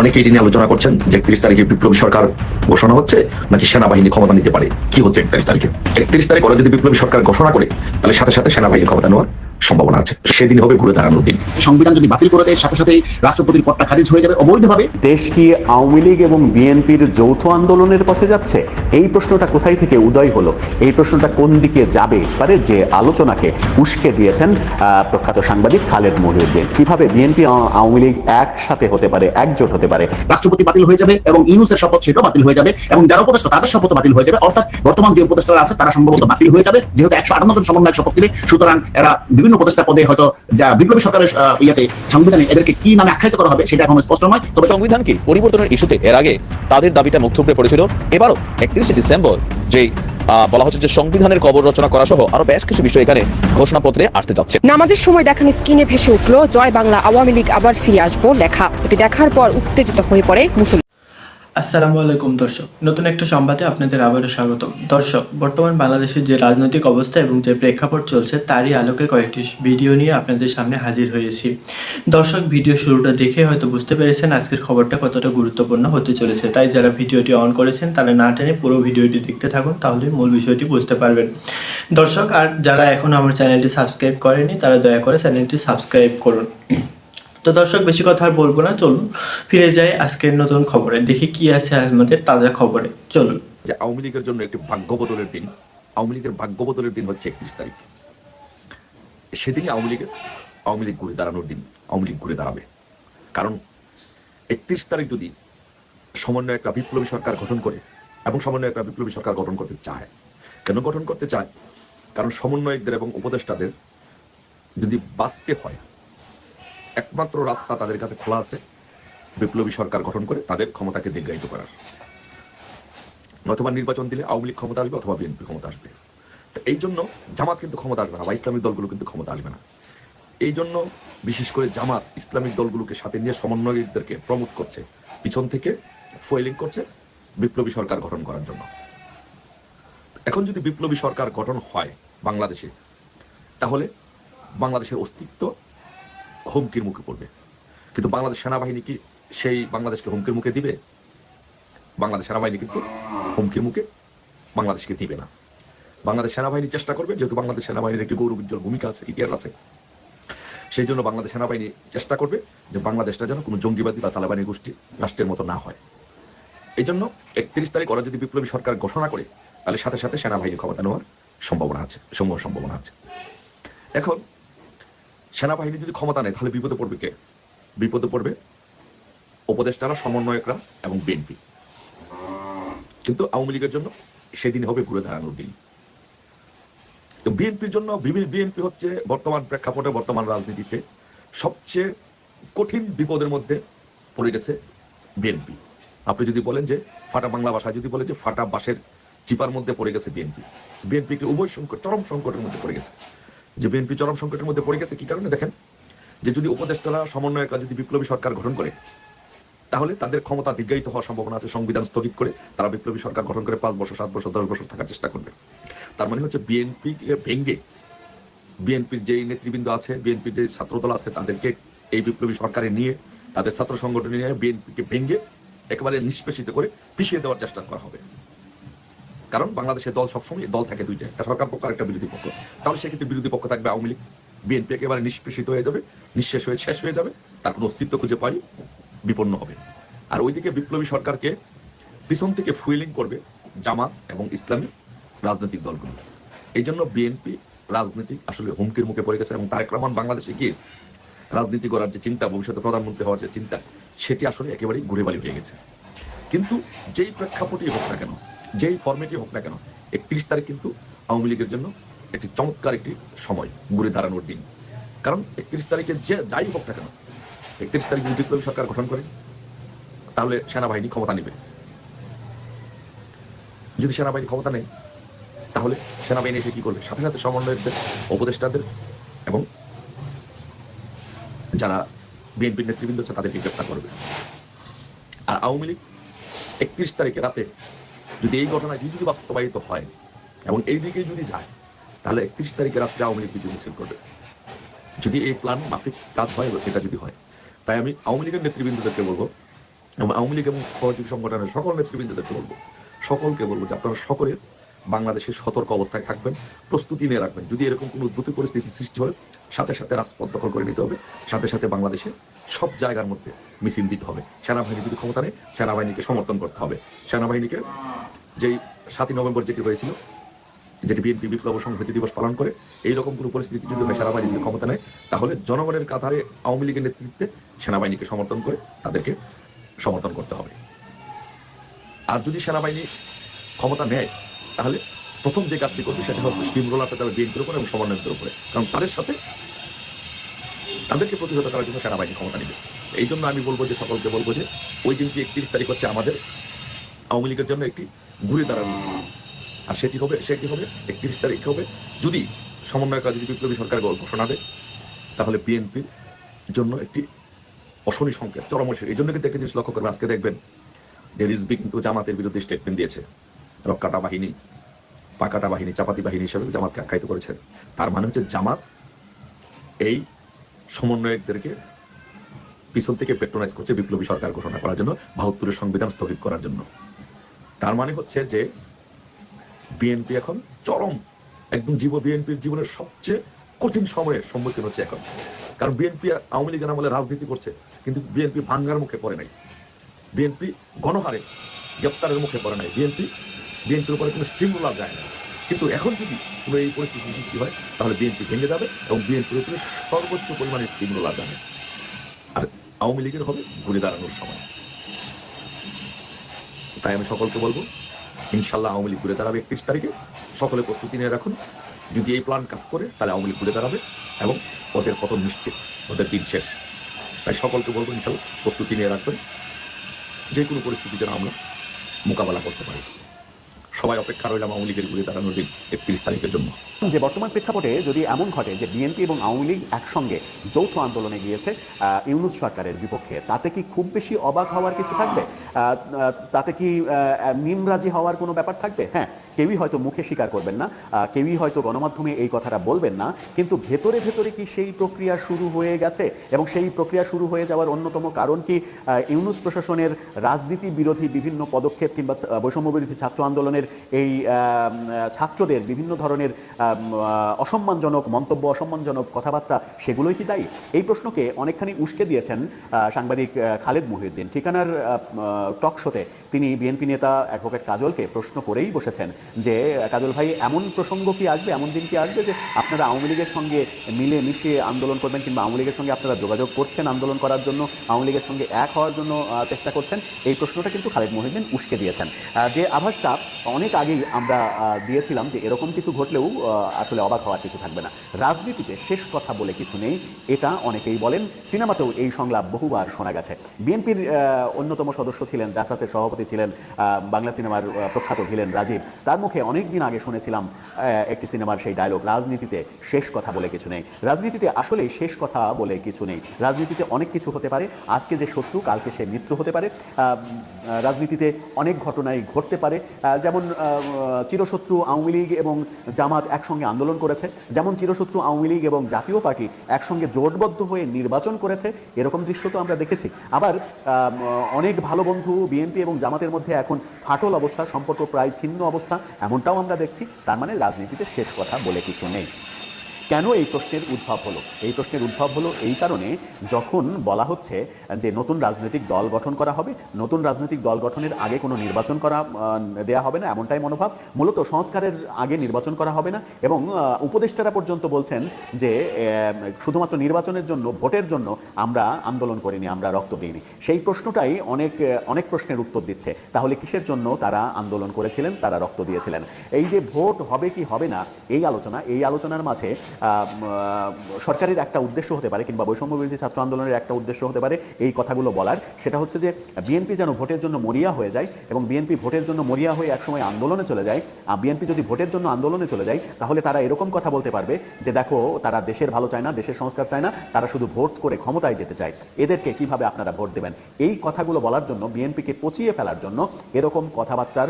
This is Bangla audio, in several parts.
অনেকে এটি নিয়ে আলোচনা করছেন যে 31 তারিখে বিপ্লবী সরকার ঘোষণা হচ্ছে নাকি সেনাবাহিনী ক্ষমতা নিতে পারে। কি হচ্ছে 31 তারিখে? 31 তারিখ ওরা যদি বিপ্লবী সরকার ঘোষণা করে তাহলে সাথে সাথে সেনাবাহিনী ক্ষমতা নেওয়ার সম্ভাবনা আছে। সেদিন হবে ঘুরে দাঁড়ানোর দিন। সংবিধান যদি বাতিল করে দেয় সাথে সাথে রাষ্ট্রপতির পদটা খারিজ হয়ে যাবে অবৈধভাবে। দেশ কি আওয়ামী লীগ এবং বিএনপির যৌথ আন্দোলনের পথে যাচ্ছে? এই প্রশ্নটা কোথায় থেকে উদয় হলো? এই প্রশ্নটা কোন দিকে যাবে পারে, যে আলোচনাকে উস্কে দিয়েছেন প্রখ্যাত সাংবাদিক খালেদ মহিউদ্দিন। কিভাবে বিএনপি আওয়ামী লীগ একসাথে হতে পারে, একজোট হতে পারে? রাষ্ট্রপতি বাতিল হয়ে যাবে এবং ইউনূসের শপথ সেটাও বাতিল হয়ে যাবে এবং যারা উপদেষ্টা তাদের শপথ বাতিল হয়ে যাবে। অর্থাৎ বর্তমান যে উপদেষ্টারা আছে তারা সম্ভবত বাতিল হয়ে যাবে, যেহেতু 158 জন সমন্বয়ক শপথ নেবে। সুতরাং এরা বিভিন্ন উপদেষ্টা পদে হয়তো যা বিপ্লবী সরকারের ইয়েতে সংবিধানে এদেরকে কি নামে আখ্যায়িত করা হবে সেটা এখনো স্পষ্ট নয়। তবে সংবিধানকে পরিবর্তনের ইস্যুতে এর আগে তাদের দাবিটা মুখ থুবড়ে পড়েছিল। এবারও 31শে ডিসেম্বর যেই বলা হচ্ছে যে সংবিধানের কবর রচনা করা সহ আরো বেশ কিছু বিষয় এখানে ঘোষণাপত্রে আসতে যাচ্ছে। নামাজের সময় দেখানো স্ক্রিনে ভেসে উঠল জয় বাংলা আওয়ামী লীগ আবার ফিরে আসবো লেখা। এটি দেখার পর উত্তেজিত হয়ে পড়ে মুসলিম। আসসালামু আলাইকুম দর্শক, নতুন একটা সংবাদে আপনাদের আবারও স্বাগতম। দর্শক, বর্তমান বাংলাদেশের যে রাজনৈতিক অবস্থা এবং যে প্রেক্ষাপট চলছে তারই আলোকে কয়েকটি ভিডিও নিয়ে আপনাদের সামনে হাজির হয়েছি। দর্শক, ভিডিও শুরুটা দেখে হয়তো বুঝতে পেরেছেন আজকের খবরটা কতটা গুরুত্বপূর্ণ হতে চলেছে। তাই যারা ভিডিওটি অন করেছেন তারা না টেনে পুরো ভিডিওটি দেখতে থাকুন, তাহলে মূল বিষয়টি বুঝতে পারবেন। দর্শক, আর যারা এখনও আমার চ্যানেলটি সাবস্ক্রাইব করেনি তারা দয়া করে চ্যানেলটি সাবস্ক্রাইব করুন। তো দর্শক, বেশি কথা আর বলবো না, চলুন ফিরে যাই আজকের নতুন খবরে, দেখি কি আছে আমাদের তাজা খবরে। চলুন। যে আওয়ামী লীগের জন্য একটি ভাগ্য বদলের দিন। আওয়ামী লীগের ভাগ্য বদলের দিন হচ্ছে 31 তারিখ। সেদিনই আওয়ামী লীগ ঘুরে দাঁড়ানোর দিন। আওয়ামী লীগ ঘুরে দাঁড়াবে, কারণ 31 তারিখ যদি সমন্বয়করা বিপ্লবী সরকার গঠন করে, এবং সমন্বয়করা বিপ্লবী সরকার গঠন করতে চায়, কেন গঠন করতে চায়? কারণ সমন্বয়কদের এবং উপদেষ্টাদের যদি বাঁচতে হয়, একমাত্র রাস্তা তাদের কাছে খোলা আছে বিপ্লবী সরকার গঠন করে তাদের ক্ষমতাকে দীর্ঘায়িত করার। নতুবা নির্বাচন দিলে আওয়ামী লীগ ক্ষমতা আসবে অথবা বিএনপি ক্ষমতা আসবে। তো এই জন্য জামাত কিন্তু ক্ষমতা আসবে না, বা ইসলামিক দলগুলো কিন্তু ক্ষমতা আসবে না। এই জন্য বিশেষ করে জামাত ইসলামিক দলগুলোকে সাথে নিয়ে সমন্বয়কদেরকে প্রমোট করছে, পিছন থেকে ফয়েলিং করছে বিপ্লবী সরকার গঠন করার জন্য। এখন যদি বিপ্লবী সরকার গঠন হয় বাংলাদেশে, তাহলে বাংলাদেশের অস্তিত্ব হুমকির মুখে পড়বে। কিন্তু বাংলাদেশ সেনাবাহিনী কি সেই বাংলাদেশকে হুমকির মুখে দিবে? বাংলাদেশ সেনাবাহিনী কিন্তু হুমকির মুখে বাংলাদেশকে দিবে না। বাংলাদেশ সেনাবাহিনী চেষ্টা করবে, যেহেতু বাংলাদেশ সেনাবাহিনীর একটি গৌরবোজ্জ্বল ভূমিকা আছে, ইতিহাস আছে, সেই জন্য বাংলাদেশ সেনাবাহিনী চেষ্টা করবে যে বাংলাদেশটা যেন কোনো জঙ্গিবাদী বা তালেবানি গোষ্ঠী রাষ্ট্রের মতো না হয়। এই জন্য 31 তারিখ ওরা যদি বিপ্লবী সরকার ঘোষণা করে তাহলে সাথে সাথে সেনাবাহিনী ক্ষমতা নেওয়ার সম্ভাবনা আছে। এখন সেনাবাহিনী যদি ক্ষমতা নেয় তাহলে বিপদে পড়বে কে? বিপদে পড়বে উপদেষ্টারা, সমন্বয়করা এবং বিএনপি। কিন্তু আওয়ামী লীগের জন্য সেদিন হবে ঘুরে দাঁড়ানোর দিন। তো বিএনপির জন্য, বিএনপি হচ্ছে বর্তমান প্রেক্ষাপটে, বর্তমান রাজনীতিতে সবচেয়ে কঠিন বিপদের মধ্যে পড়ে গেছে বিএনপি। আপনি যদি বলেন যে ফাটা বাংলা ভাষায় যদি বলেন যে ফাটা বাঁশের চিপার মধ্যে পড়ে গেছে বিএনপিকে উভয় সংকট, চরম সংকটের মধ্যে পড়ে গেছে। যে বিএনপি চরম সংকটের মধ্যে পড়ে গেছে কি কারণে? দেখেন, যে যদি উপদেষ্টারা, সমন্বয়করা যদি বিপ্লবী সরকার গঠন করে তাহলে তাদের ক্ষমতা দীর্ঘায়িত হওয়ার সম্ভাবনা আছে। সংবিধান স্থগিত করে তারা বিপ্লবী সরকার গঠন করে 5 বছর, 7 বছর, 10 বছর থাকার চেষ্টা করবে। তার মানে হচ্ছে বিএনপিকে ভেঙ্গে, বিএনপির যেই নেতৃবৃন্দ আছে, বিএনপির যে ছাত্রদল আছে, তাদেরকে এই বিপ্লবী সরকারে নিয়ে, তাদের ছাত্র সংগঠনে নিয়ে বিএনপিকে ভেঙ্গে একেবারে নিষ্পেষিত করে পিছিয়ে দেওয়ার চেষ্টা করা হবে। কারণ বাংলাদেশের দল সবসময় দল থাকে দুইটা, একটা সরকার পক্ষ আর একটা বিরোধী পক্ষ। তাহলে সেক্ষেত্রে বিরোধী পক্ষ থাকবে আওয়ামী লীগ, বিএনপি একেবারে নিষ্পেষিত হয়ে যাবে, নিঃশেষ হয়ে শেষ হয়ে যাবে, তার কোনো অস্তিত্ব খুঁজে পাই বিপন্ন হবে। আর ওইদিকে বিপ্লবী সরকারকে পিছন থেকে ফুয়েলিং করবে জামাত এবং ইসলামী রাজনৈতিক দলগুলো। এই জন্য বিএনপি রাজনীতি আসলে হুমকির মুখে পড়ে গেছে, এবং তারেক রহমান বাংলাদেশে গিয়ে রাজনীতি করার যে চিন্তা, ভবিষ্যতে প্রধানমন্ত্রী হওয়ার যে চিন্তা, সেটি আসলে একেবারেই ঘুরে বালি হয়ে গেছে। কিন্তু যেই প্রেক্ষাপটই হোক না কেন, যেই ফর্মেটই হোক না কেন, 31 তারিখ কিন্তু আওয়ামী লীগের জন্য একটি চমৎকার একটি সময়, ঘুরে দাঁড়ানোর দিন। কারণ 31 তারিখে যে যাই হোক না কেন, 31 তারিখ যদি বিপ্লবী সরকার গঠন করে তাহলে সেনাবাহিনী ক্ষমতা নেবে। যদি সেনাবাহিনী ক্ষমতা নেয় তাহলে সেনাবাহিনী এসে কি করবে? সাথে সাথে সমন্বয়কদের, উপদেষ্টাদের এবং যারা বিএনপির নেতৃবৃন্দ আছে তাদেরকে গ্রেপ্তার করবে। আর আওয়ামী লীগ 31 তারিখে রাতে যদি এই ঘটনাটি যদি বাস্তবায়িত হয় এবং এই দিকে যদি যায়, তাহলে 31 তারিখে রাত্রে আওয়ামী লীগ বিজয় মিছিল করবে। যদি এই প্ল্যান মাফিক কাজ হয়, এটা যদি হয়, তাই আমি আওয়ামী লীগের নেতৃবৃন্দদেরকে বলবো এবং আওয়ামী লীগ এবং সহযোগী সংগঠনের সকল নেতৃবৃন্দদেরকে বলবো, সকলকে বলবো যে আপনারা সকলে বাংলাদেশের সতর্ক অবস্থায় থাকবেন, প্রস্তুতি নিয়ে রাখবেন। যদি এরকম কোনো উদ্ভূত পরিস্থিতি সৃষ্টি হয়, সাথে সাথে রাজপথ দখল করে নিতে হবে, সাথে সাথে বাংলাদেশে সব জায়গার মধ্যে মিছিল দিতে হবে। সেনাবাহিনী যদি ক্ষমতা নেই, সেনাবাহিনীকে সমর্থন করতে হবে। সেনাবাহিনীকে যেই 7ই নভেম্বর যেটি হয়েছিল, যেটি বিএনপি বিপ্লব সংহতি দিবস পালন করে, এইরকম কোনো পরিস্থিতি যদি সেনাবাহিনী যদি ক্ষমতা নেয়, তাহলে জনগণের কাতারে আওয়ামী লীগের নেতৃত্বে সেনাবাহিনীকে সমর্থন করে তাদেরকে সমর্থন করতে হবে। আর যদি সেনাবাহিনী ক্ষমতা নেয়, তাহলে প্রথম যে কাজটি করবে সেটা হচ্ছে স্টিম রোলারটা তারা বিএনপির উপরে এবং সমন্বয়কদের উপরে, কারণ তাদের সাথে তাদেরকে প্রতিহত করার জন্য সেনাবাহিনী ক্ষমতা নেবে। এই জন্য আমি বলবো যে সকলকে বলবো যে ওই দিনটি 31 তারিখ হচ্ছে আমাদের আওয়ামী লীগের জন্য একটি ঘুরে দাঁড়ানো, আর সেটি হবে 31 তারিখ হবে যদি সমন্বয়কারী যদি বিপ্লবী সরকার ঘোষণা দেয়, তাহলে বিএনপির জন্য একটি অশনি সংকেত, চরম অশনি। এই জন্য কিন্তু একটা জিনিস লক্ষ্য করবেন, আজকে দেখবেন রিজভী কিন্তু জামাতের বিরুদ্ধে স্টেটমেন্ট দিয়েছে। রক্ষাটা বাহিনী, পাকাটা বাহিনী, চাপাতি বাহিনী হিসেবে জামাতকে আখ্যায়িত করেছেন। তার মানে হচ্ছে জামাত এই সমন্বয়কদেরকে পিছন থেকে পেট্রোনাইজ করছে বিপ্লবী সরকার ঘোষণা করার জন্য, 72-এর সংবিধান স্থগিত করার জন্য। তার মানে হচ্ছে যে বিএনপি এখন চরম একদম বিএনপির জীবনের সবচেয়ে কঠিন সময়ের সম্মুখীন হচ্ছে এখন। কারণ বিএনপি আওয়ামী লীগের আমলে রাজনীতি করছে, কিন্তু বিএনপি ভাঙ্গার মুখে পড়ে নাই, বিএনপি গণহারে গ্রেপ্তারের মুখে পড়ে নাই, বিএনপির উপরে কোনো স্টিমুলার যায় না। কিন্তু এখন যদি কোনো এই পরিস্থিতি সৃষ্টি হয়, তাহলে বিএনপি ভেঙে যাবে এবং বিএনপির উপরে সর্বোচ্চ পরিমাণে স্টিমুলার যাবে, আর আওয়ামী লীগের হবে ঘুরে দাঁড়ানোর সময়। তাই আমি সকলকে বলবো, ইনশাল্লাহ আওয়ামী লীগ ঘুরে দাঁড়াবে 31 তারিখে। সকলে প্রস্তুতি নিয়ে রাখুন। যদি এই প্ল্যান কাজ করে, তাহলে আওয়ামী লীগ ঘুরে দাঁড়াবে এবং ওদের পতন নিশ্চিত, ওদের দিন শেষ। তাই সকলকে বলবো ইনশাল্লাহ প্রস্তুতি নিয়ে রাখবেন, যে কোনো পরিস্থিতি যেন আমরা মোকাবেলা করতে পারি। সবাই অপেক্ষা রইলাম আওয়ামী লীগের ঘুরে দাঁড়ানোর দিন 31 তারিখের জন্য। যে বর্তমান প্রেক্ষাপটে যদি এমন ঘটে যে বিএনপি এবং আওয়ামী লীগ একসঙ্গে যৌথ আন্দোলনে গিয়েছে ইউনূস সরকারের বিপক্ষে, তাতে কি খুব বেশি অবাক হওয়ার কিছু থাকবে? তাতে কি নিমরাজি হওয়ার কোনো ব্যাপার থাকবে? হ্যাঁ, কেউই হয়তো মুখে স্বীকার করবেন না, কেউই হয়তো গণমাধ্যমে এই কথাটা বলবেন না, কিন্তু ভেতরে ভেতরে কি সেই প্রক্রিয়া শুরু হয়ে গেছে? এবং সেই প্রক্রিয়া শুরু হয়ে যাওয়ার অন্যতম কারণ কি ইউনূস প্রশাসনের রাজনীতি বিরোধী বিভিন্ন পদক্ষেপ কিংবা বৈষম্য বিরোধী ছাত্র আন্দোলনের এই ছাত্রদের বিভিন্ন ধরনের অসম্মানজনক মন্তব্য, অসম্মানজনক কথাবার্তা, সেগুলোই কি দায়ী? এই প্রশ্নকে অনেকখানি উস্কে দিয়েছেন সাংবাদিক খালেদ মহিউদ্দিন। ঠিকানার টক শোতে তিনি বিএনপি নেতা অ্যাডভোকেট কাজলকে প্রশ্ন করেই বসেছেন যে, কাজল ভাই, এমন প্রসঙ্গ কি আসবে, এমন দিন কি আসবে যে আপনারা আওয়ামী লীগের সঙ্গে মিলে মিশিয়ে আন্দোলন করবেন, কিংবা আওয়ামী লীগের সঙ্গে আপনারা যোগাযোগ করছেন আন্দোলন করার জন্য, আওয়ামী লীগের সঙ্গে এক হওয়ার জন্য চেষ্টা করছেন? এই প্রশ্নটা কিন্তু খালেদ মহিউদ্দিন উস্কে দিয়েছেন। যে আভাসটা অনেক আগেই আমরা দিয়েছিলাম যে এরকম কিছু ঘটলেও আসলে অবাক হওয়ার কিছু থাকবে না। রাজনীতিতে শেষ কথা বলে কিছু নেই, এটা অনেকেই বলেন। সিনেমাতেও এই সংলাপ বহুবার শোনা গেছে। বিএনপির অন্যতম সদস্য ছিলেন, জাসাসের সভাপতি ছিলেন বাংলা সিনেমার প্রখ্যাত ভিলেন রাজীব, তার মুখে অনেক দিন আগে শুনেছিলাম একটি সিনেমার সেই ডায়লগ, রাজনীতিতে শেষ কথা বলে কিছু নেই। রাজনীতিতে আসলেই শেষ কথা বলে কিছু নেই। রাজনীতিতে অনেক কিছু হতে পারে, আজকে যে শত্রু কালকে সে মিত্র হতে পারে। রাজনীতিতে অনেক ঘটনাই ঘটতে পারে, যেমন চিরশত্রু আওয়ামী লীগ এবং জামাত একসঙ্গে আন্দোলন করেছে, যেমন চিরশত্রু আওয়ামী লীগ এবং জাতীয় পার্টি একসঙ্গে জোটবদ্ধ হয়ে নির্বাচন করেছে, এরকম দৃশ্য তো আমরা দেখেছি। আবার অনেক ভালো বন্ধু বিএনপি এবং জামাতের মধ্যে এখন ফাটল অবস্থা, সম্পর্ক প্রায় ছিন্ন অবস্থা, এমনটাও আমরা দেখছি। তার মানে রাজনীতিতে শেষ কথা বলে কিছু নেই। কেন এই প্রশ্নের উদ্ভব হলো? এই প্রশ্নের উদ্ভব হলো এই কারণে, যখন বলা হচ্ছে যে নতুন রাজনৈতিক দল গঠন করা হবে, নতুন রাজনৈতিক দল গঠনের আগে কোনো নির্বাচন করা দেয়া হবে না, এমনটাই মনোভাব। মূলত সংস্কারের আগে নির্বাচন করা হবে না, এবং উপদেষ্টারা পর্যন্ত বলছেন যে শুধুমাত্র নির্বাচনের জন্য, ভোটের জন্য আমরা আন্দোলন করিনি, আমরা রক্ত দিইনি। সেই প্রশ্নটাই অনেক প্রশ্নের উত্তর দিচ্ছে। তাহলে কিসের জন্য তারা আন্দোলন করেছিলেন, তারা রক্ত দিয়েছিলেন? এই যে ভোট হবে কি হবে না, এই আলোচনার মাঝে সরকারের একটা উদ্দেশ্য হতে পারে, কিংবা বৈষম্য বিরোধী ছাত্র আন্দোলনের একটা উদ্দেশ্য হতে পারে এই কথাগুলো বলার। সেটা হচ্ছে যে বিএনপি যেন ভোটের জন্য মরিয়া হয়ে যায়, এবং বিএনপি ভোটের জন্য মরিয়া হয়ে একসময় আন্দোলনে চলে যায়। বিএনপি যদি ভোটের জন্য আন্দোলনে চলে যায়, তাহলে তারা এরকম কথা বলতে পারবে যে দেখো, তারা দেশের ভালো চায় না, দেশের সংস্কার চায় না, তারা শুধু ভোট করে ক্ষমতায় যেতে চায়, এদেরকে কিভাবে আপনারা ভোট দেবেন? এই কথাগুলো বলার জন্য, বিএনপিকে পচিয়ে ফেলার জন্য এরকম কথাবার্তার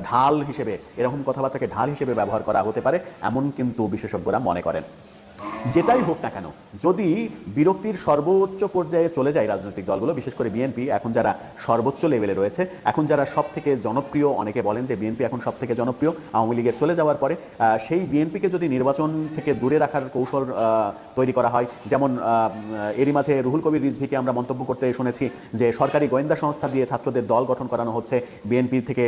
ঢাল হিসেবে, এরকম কথাবার্তাকে ঢাল হিসেবে ব্যবহার করা হতে পারে, এমন কিন্তু বিশেষজ্ঞরা মনে করেন। যেটাই হোক না কেন, যদি বিরক্তির সর্বোচ্চ পর্যায়ে চলে যায় রাজনৈতিক দলগুলো, বিশেষ করে বিএনপি এখন যারা সর্বোচ্চ লেভেলে রয়েছে, এখন যারা সব থেকে জনপ্রিয়, অনেকে বলেন যে বিএনপি এখন সব থেকে জনপ্রিয় আওয়ামী লীগের চলে যাওয়ার পরে, সেই বিএনপিকে যদি নির্বাচন থেকে দূরে রাখার কৌশল তৈরি করা হয়, যেমন এরই মাঝে রুহুল কবির রিজভীকে আমরা মন্তব্য করতে শুনেছি যে সরকারি গোয়েন্দা সংস্থা দিয়ে ছাত্রদের দল গঠন করানো হচ্ছে, বিএনপি থেকে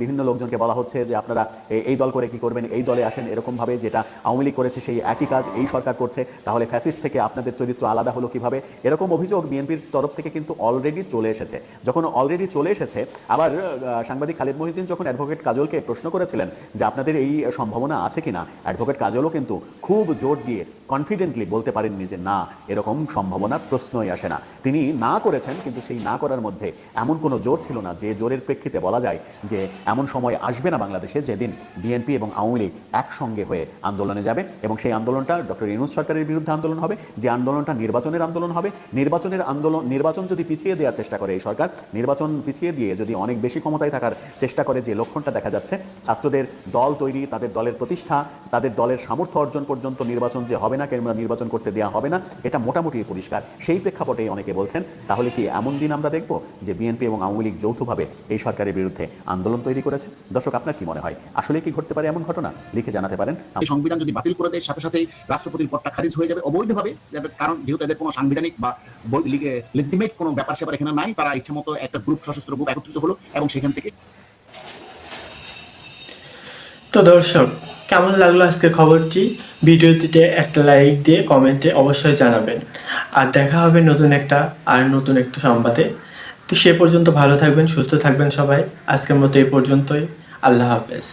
বিভিন্ন লোকজনকে বলা হচ্ছে যে আপনারা এই দল করে কি করবেন, এই দলে আসেন, এরকমভাবে যেটা আওয়ামী লীগ করেছে সেই একই কাজ এই সরকার করছে, তাহলে ফ্যাসিস্ট থেকে আপনাদের চরিত্র আলাদা হলো কিভাবে, এরকম অভিযোগ বিএনপির তরফ থেকে কিন্তু অলরেডি চলে এসেছে। যখন অলরেডি চলে এসেছে, আবার সাংবাদিক খালিদ মহিউদ্দিন যখন অ্যাডভোকেট কাজলকে প্রশ্ন করেছিলেন যে আপনাদের এই সম্ভাবনা আছে কিনা, অ্যাডভোকেট কাজলও কিন্তু খুব জোর দিয়ে কনফিডেন্টলি বলতে পারেননি যে না, এরকম সম্ভাবনার প্রশ্নই আসে না। তিনি না করেছেন, কিন্তু সেই না করার মধ্যে এমন কোনো জোর ছিল না যে জোরের প্রেক্ষিতে বলা যায় যে এমন সময় আসবে না বাংলাদেশে যেদিন বিএনপি এবং আওয়ামী লীগ একসঙ্গে হয়ে আন্দোলনে যাবে, এবং সেই আন্দোলনটা ডক্টর ইউনূস সরকারের বিরুদ্ধে আন্দোলন হবে, যে আন্দোলনটা নির্বাচনের আন্দোলন হবে। নির্বাচন যদি পিছিয়ে দেওয়ার চেষ্টা করে এই সরকার, নির্বাচন পিছিয়ে দিয়ে যদি অনেক বেশি ক্ষমতায় থাকার চেষ্টা করে, যে লক্ষণটা দেখা যাচ্ছে, ছাত্রদের দল তৈরি, তাদের দলের প্রতিষ্ঠা, তাদের দলের সামর্থ্য অর্জন পর্যন্ত নির্বাচন যে হবে না, কিংবা নির্বাচন করতে দেওয়া হবে না, এটা মোটামুটি পরিষ্কার। সেই প্রেক্ষাপটে অনেকে বলছেন তাহলে কি এমন দিন আমরা দেখব যে বিএনপি এবং আওয়ামী লীগ যৌথভাবে এই সরকারের বিরুদ্ধে আন্দোলন তৈরি করেছে? দর্শক, আপনার কি মনে হয়, আসলে কি ঘটতে পারে এমন ঘটনা? লিখে জানাতে পারেন। এই সংবিধান যদি বাতিল করে দেয়, সাথে সাথে রাষ্ট্রপতির পদটা খারিজ হয়ে যাবে অবৈধভাবে, কারণ যেহেতু এদের কোনো সাংবিধানিক বা লেজিটিমেট কোনো ব্যাপার স্যাপার এখানে নাই, তারা ইচ্ছে মতো একটা গ্রুপ, সশস্ত্র গ্রুপ একত্রিত হলো এবং সেখান থেকে। তো দর্শক, কেমন লাগলো আজকের খবরটি? ভিডিওটিতে একটা লাইক দিয়ে কমেন্টে অবশ্যই জানাবেন। আর দেখা হবে নতুন একটা সংবাদে। তো সে পর্যন্ত ভালো থাকবেন, সুস্থ থাকবেন সবাই। আজকের মতো এই পর্যন্তই। আল্লাহ হাফেজ।